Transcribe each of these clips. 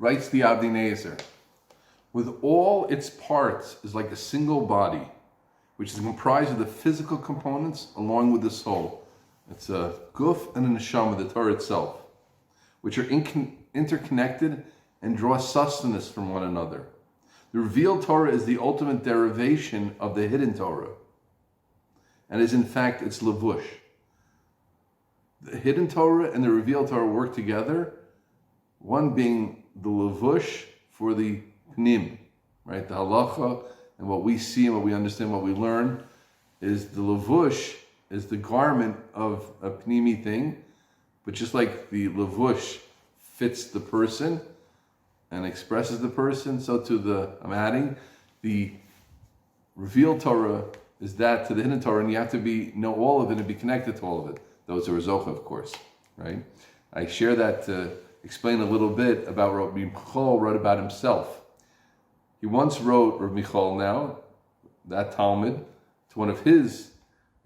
writes the Avnei Nezer, with all its parts is like a single body, which is comprised of the physical components along with the soul. It's a guf and a neshama, the Torah itself, which are interconnected and draw sustenance from one another. The revealed Torah is the ultimate derivation of the hidden Torah, and is in fact its levush. The hidden Torah and the revealed Torah work together, one being the levush for the pnim, right? The halacha and what we see and what we understand, what we learn, is the levush, is the garment of a pnimi thing, but just like the levush fits the person and expresses the person, so to the revealed Torah is that to the hidden Torah, and you have to know all of it and be connected to all of it. Those are zocha, of course, right? I share that to explain a little bit about what Rav Michoel wrote about himself. He once wrote, Rav Michoel now, that Talmud, to one of his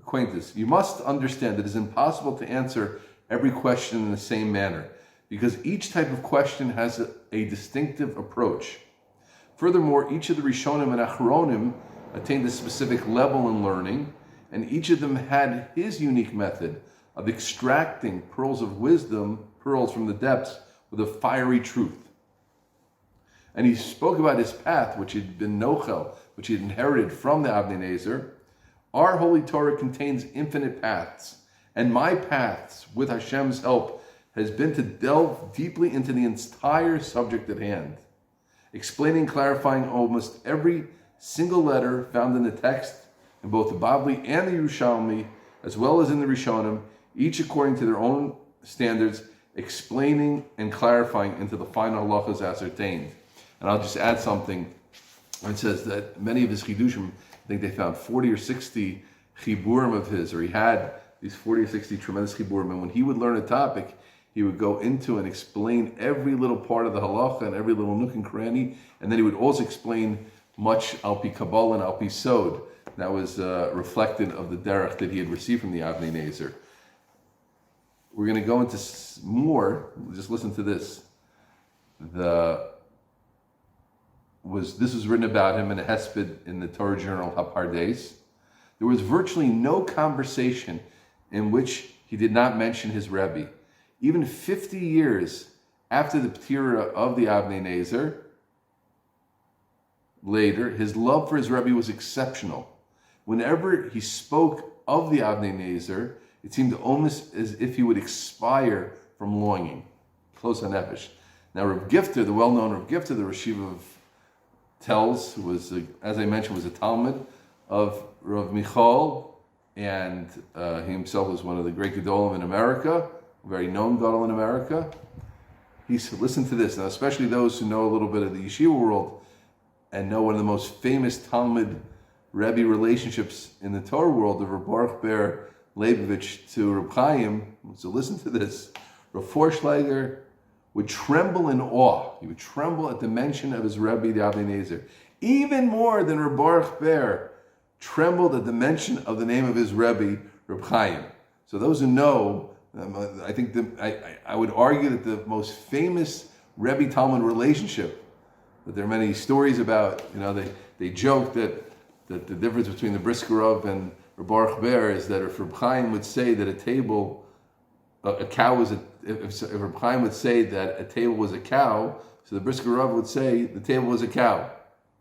acquaintances. You must understand that it is impossible to answer every question in the same manner, because each type of question has a distinctive approach. Furthermore, each of the Rishonim and Achronim attained a specific level in learning, and each of them had his unique method of extracting pearls of wisdom, pearls from the depths, with a fiery truth. And he spoke about his path, which had been nochel, which he had inherited from the Avnei Nezer. Our Holy Torah contains infinite paths, and my paths, with Hashem's help, has been to delve deeply into the entire subject at hand, explaining, clarifying almost every single letter found in the text, in both the Bavli and the Yerushalmi, as well as in the Rishonim, each according to their own standards, explaining and clarifying into the final halachas ascertained. And I'll just add something. It says that many of his chidushim, I think they found 40 or 60 chiburim of his, or he had these 40 or 60 tremendous chiburim. And when he would learn a topic, he would go into and explain every little part of the halacha and every little nook and cranny, and then he would also explain much al pi Kabbalah and al pi Sod. That was reflected of the derech that he had received from the Avnei Nezer. We're going to go into more. Just listen to this. This was written about him in a hesped in the Torah journal Hapardes. There was virtually no conversation in which he did not mention his Rebbe. Even 50 years after the Ptira of the Avnei Nezer, later, his love for his Rebbe was exceptional. Whenever he spoke of the Avnei Nezer, it seemed almost as if he would expire from longing. Close on Nefesh. Now, Rav Gifter, the well-known Rav Gifter, the Rosh Yeshiva of Telz, who was, as I mentioned, was a Talmud of Rav Michoel, and he himself was one of the great Gedolim in America, a very known Gadol in America. He said, listen to this, now especially those who know a little bit of the yeshiva world and know one of the most famous Talmud Rebbe relationships in the Torah world of Rav Baruch Ber Leibovich to Reb Chaim. So listen to this. Rav Forshlager would tremble in awe. He would tremble at the mention of his Rebbe, the Avnei Nezer. Even more than Reb Baruch Ber trembled at the mention of the name of his Rebbe, Reb Chaim. So those who know, I think I would argue that the most famous Rebbe-Talmud relationship, that there are many stories about, they joke that the difference between the Briskerov and Reb Baruch Ber is that if Reb Chaim would say that a cow was if Reb Chaim would say that a table was a cow, so the Brisker Rav would say the table was a cow,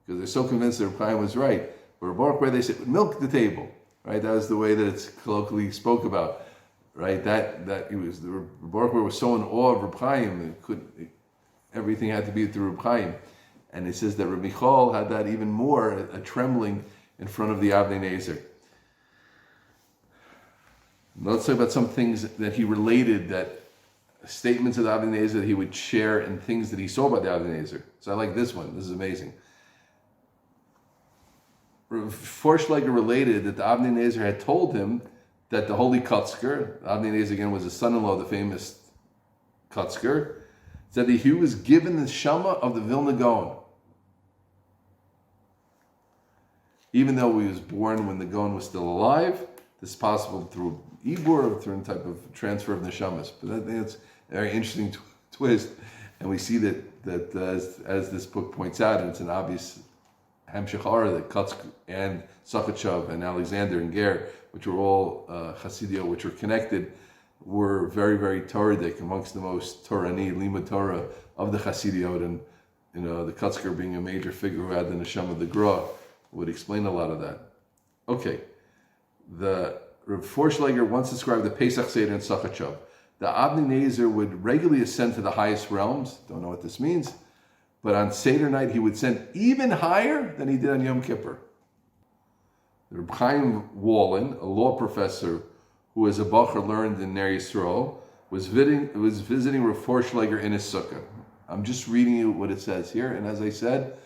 because they're so convinced that Reb Chaim was right. But Reb Baruch Ber, they said, milk the table, right? That was the way that it's colloquially spoke about, right? That he was, Reb Baruch Ber was so in awe of Reb Chaim, everything had to be through Reb Chaim. And it says that Rav Michoel had that even more, a trembling in front of the Avnei Nezer. Now let's talk about some things that he related, that statements of the Avnei Nezer that he would share, and things that he saw about the Avnei Nezer. So I like this one. This is amazing. Rav Forshlager related that the Avnei Nezer had told him that the holy Kotzker, Avnei Nezer again was the son-in-law of the famous Kotzker, said that he was given the Shema of the Vilna Gaon. Even though he was born when the Gaon was still alive, this is possible through Ibur or through a type of transfer of neshamas. But I think it's a very interesting twist. And we see that as this book points out, and it's an obvious Hamshachara that Kotsk and Sakhachev and Alexander and Ger, which were all Hasidio, which were connected, were very, very Torahic, amongst the most Torani, Limud Torah of the Hasidiot. And the Kotzker being a major figure who had the Neshama of the Gra would explain a lot of that. Okay, the Rav Forshlager once described the Pesach Seder in Sakhachev. The Avnei Nezer would regularly ascend to the highest realms. Don't know what this means. But on Seder night, he would ascend even higher than he did on Yom Kippur. The Reb Chaim Wallin, a law professor who as a Bacher learned in Ner Yisrael, was visiting Rav Forshlager in his sukkah. I'm just reading you what it says here. And as I said,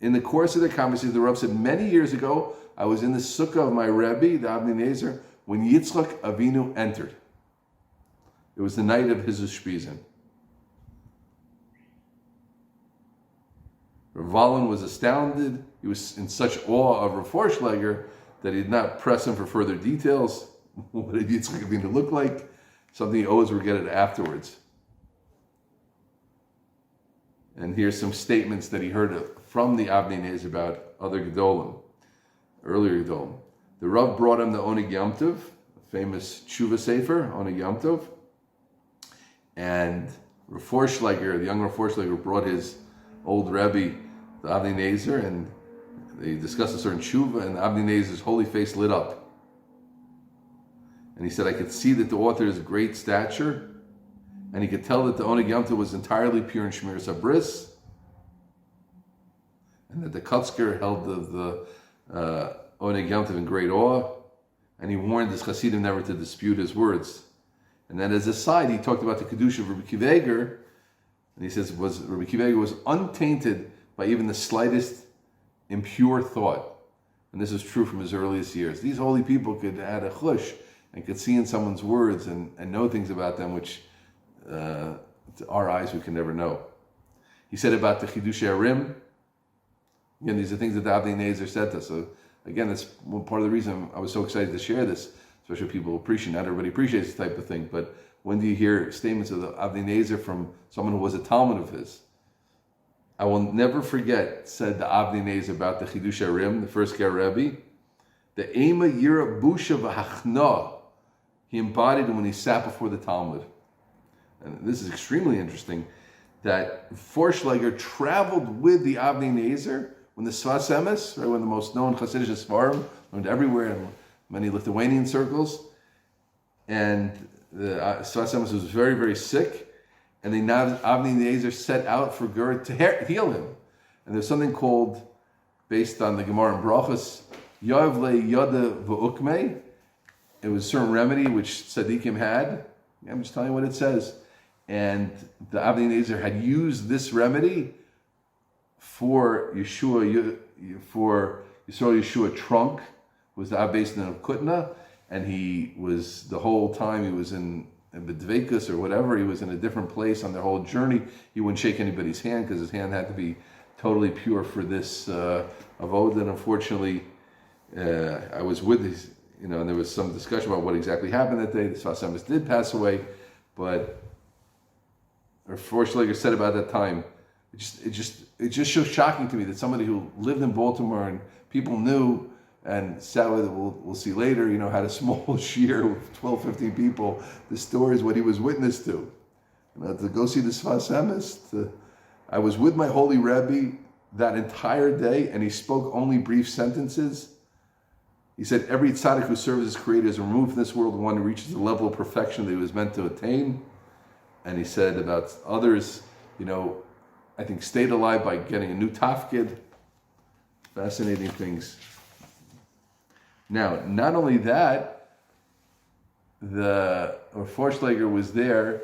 in the course of their conversation, the Rav said, many years ago, I was in the sukkah of my Rebbe, the Avnei Nezer, when Yitzchak Avinu entered. It was the night of his Ushpizin. Rav Wallin was astounded. He was in such awe of Rav Forshlager that he did not press him for further details. What did Yitzchak Avinu look like? Something he always would get it afterwards. And here's some statements that he heard from the Avnei Nezer about other Gedolim, earlier Gedolim. The Rav brought him the Oneg Yom Tov, a famous Tshuva Sefer, Oneg Yom Tov. And Rav Forshlager, the young Rav Forshlager, brought his old Rebbe, the Avnei Nezer, and they discussed a certain Tshuva, and the Avnei Nezer's holy face lit up. And he said, I could see that the author is great stature, and he could tell that the Oneg Yom Tov was entirely pure in Shmiras HaBris, and that the Kotzker held the Oneg Yom Tov in great awe, and he warned his Hasidim never to dispute his words. And then as a side, he talked about the Kedusha of Rabbi Akiva Eiger, and he says Rabbi Akiva Eiger was untainted by even the slightest impure thought. And this is true from his earliest years. These holy people could add a chush and could see in someone's words and know things about them which to our eyes we can never know. He said about the Chidushei Arim, again, these are things that the Avnei Nezer said to us. So again, that's one part of the reason I was so excited to share this, especially people appreciate. Not everybody appreciates this type of thing, but when do you hear statements of the Avnei Nezer from someone who was a Talmud of his? I will never forget, said the Avnei Nezer about the Chidushei Arim, the first Ger Rebbe, the Ema Yira Busha V'Hachna, he embodied when he sat before the Talmud. And this is extremely interesting, that Forshlager traveled with the Avnei Nezer when the Sfas Emes, right, when the most known Hasidic Sfarim, learned everywhere in many Lithuanian circles, and the Sfas Emes was very, very sick, and the Avnei Nezer set out for Ger to heal him. And there's something called, based on the Gemara in Brachos, Yav le Yada V'ukmei. It was a certain remedy which Tzaddikim had. I'm just telling you what it says. And the Avnei Nezer had used this remedy for Yeshua, for Yisrael Yeshua Trunk, who was the Abbas of Kutna, and he was, the whole time he was in B'dveikus or whatever, he was in a different place on the whole journey. He wouldn't shake anybody's hand because his hand had to be totally pure for this avodah. And unfortunately, I was with these, and there was some discussion about what exactly happened that day. The Sfas Emes did pass away, but Forshlager said about that time, it's just so shocking to me that somebody who lived in Baltimore and people knew, and sadly we'll see later, had a small shiur with 12, 15 people. The story is what he was witness to. To go see the Sfas Emes, I was with my holy Rebbe that entire day, and he spoke only brief sentences. He said, every tzaddik who serves his creator is removed from this world, one who reaches the level of perfection that he was meant to attain. And he said about others, I think stayed alive by getting a new tafkid. Fascinating things. Now, not only that, Forshlager was there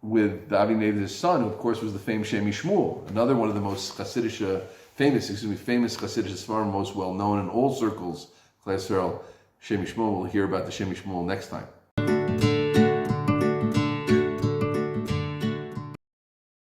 with the Avnei Nezer's son, who of course was the famous Shemi Shmuel, another one of the most famous Hasidic Sfarim, most well known in all circles. Klal Yisrael, Shemi Shmuel. We'll hear about the Shemi Shmuel next time.